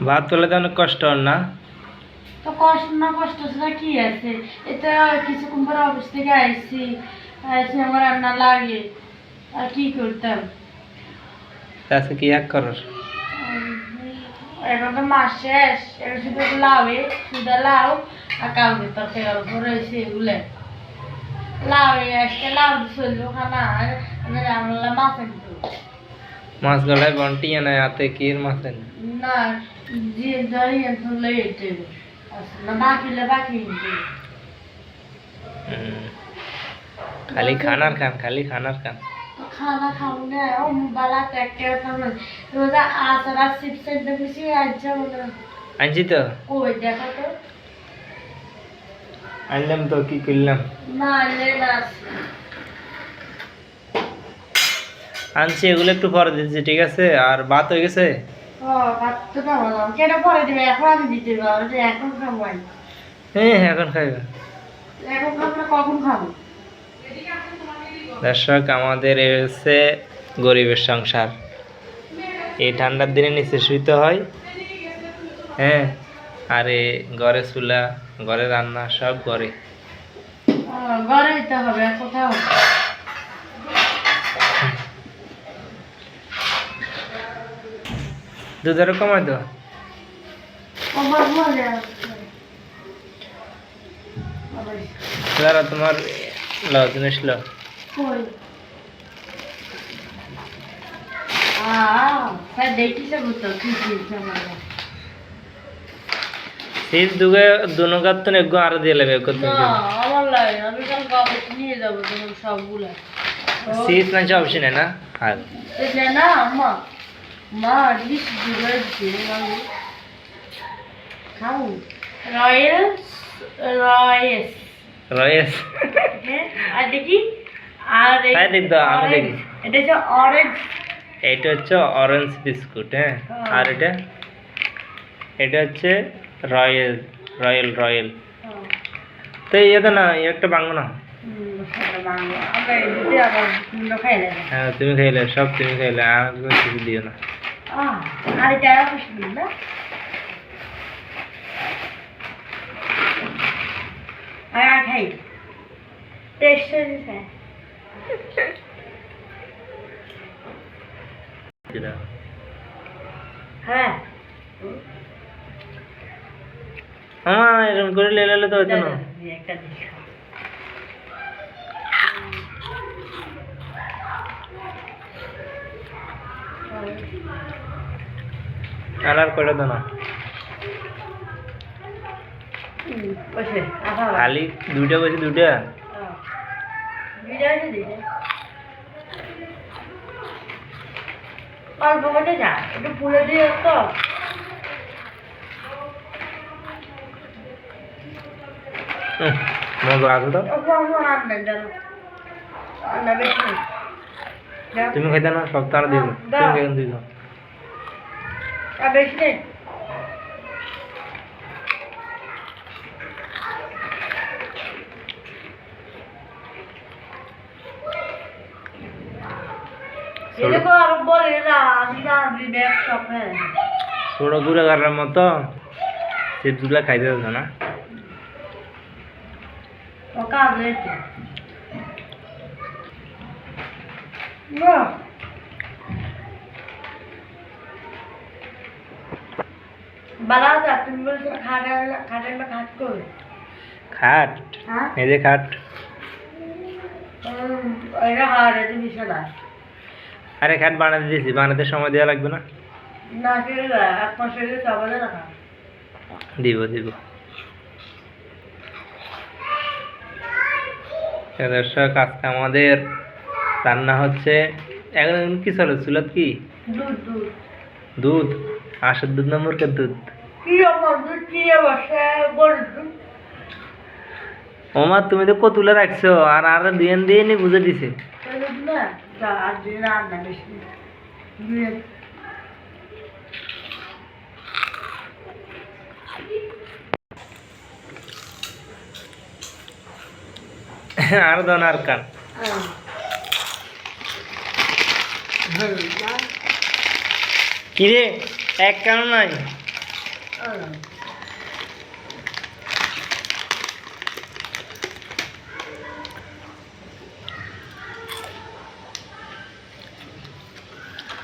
ভাত তোলাতে অনেক কষ্ট হন না? তো কষ্ট না, কষ্ট ছাড়া কি আছে? এটা কিছুক্ষণ পরে অফিস থেকে আইসি আমার রান্না লাগে, আর কি করতাম। আজকে কি এক করার? এখন তো মাস শেষ, এখন শুধু লাউয়ে শুধু লাউ আর কাউকে তরকারি অল্প রয়েছে এগুলো। লাউ আজকে লাউ চললো খানা, আর আমরা মাছ আনতো মাছ গলায় বন্টি না আতে কির মাছ আনি? না, যে ধরি আনলে এতে আসলে বাকিলে বাকি খালি খানার খান, খালি খানার খান। खाना खाऊंगा और बाला टैक के रोजा आसरा सिप से देखिए अच्छा बोला আনছি তো, कोई देखा तो আনলাম তো, কি করলাম? ना ले ना আনছি, এগুলো একটু পরে দিচ্ছি, ঠিক আছে? আর ভাত হয়ে গেছে? ও বাত তো না বলো কেন পরে দিবে, এখন আমি দিতে পারবো যে এখন খাবো আমি। হ্যাঁ, এখন খাইবে। এখন খাবো না, কখন খাবো? দর্শক, আমাদের এ হচ্ছে গরিবের সংসার। এই ঠান্ডার দিনে নিচে শুইতে হয়। হ্যাঁ, আর এ ঘরে চুলা, ঘরে রান্না, সব ঘরে। ঘরে দিতে হবে, কোথাও দুধ আরো কমাই দাও। আমার মজা দাঁড়া, তোমার লাও জিনিস লাও। কই স্যার দেখি সব তো কি কি আমার সিজ দুগে দুনো গাত তো এগো আরো দিয়ে লাগবে এগো তুমি। না আমার লাগে না, আমি কাল বাবা নিয়ে যাবো তোমার সবগুলা সিজ না চাও অপশন है ना? আর এটা না আম্মা মা ডিশ দিবে দিয়ে আমি খাও রয়েলস রয়েস রয়েস। হ্যাঁ আর দেখি আর তাই দেখ দাও, আমি দেখি। এটা হচ্ছে অরেঞ্জ, এটা হচ্ছে অরেঞ্জ বিস্কুট। হ্যাঁ, আর এটা এটা হচ্ছে রয়্যাল রয়্যাল রয়্যাল। তো এটা না, একটা বাংলা না। আমরা এই দুটো আবার খাই না। হ্যাঁ, তুমি খাইলে, সব তুমি খাইলে, আর কিছু দিও না। আর এটা আর খুশি না আর খাই টেস্ট হয়েছে। হ্যাঁ এরকম করে লেলে তো হতো না। একটা দিশা আর করে দাও না, খালি দুইটা বসে দুইটা। অল্প করে যা একটু ফুলে দিয়ে তো মজা আছে তো। তুমি খাইতে না, সব তারা দিব, তুমি কেন দিও? বেশি নেই ছোট গুড়া গাড়ার মতো চিপসগুলা খাইতে হতো না। খাট, এই যে খাট। আরে খাট বানাতে দিয়েছি, বানাতে সময় দেওয়া লাগবে না? দিব দিব। দর্শক, আজকে আমাদের রান্না হচ্ছে, এখন কি চলে চুলাত? কি দুধ? হাঁসের দুধ না মুরগের দুধ? ওমা, তুমি তো কতুলে রাখছো, আর আর দুয়েন দিয়ে নি বুঝে দিছে। আর দন আর কান কিরে, এক কান নাই? আল্লাহ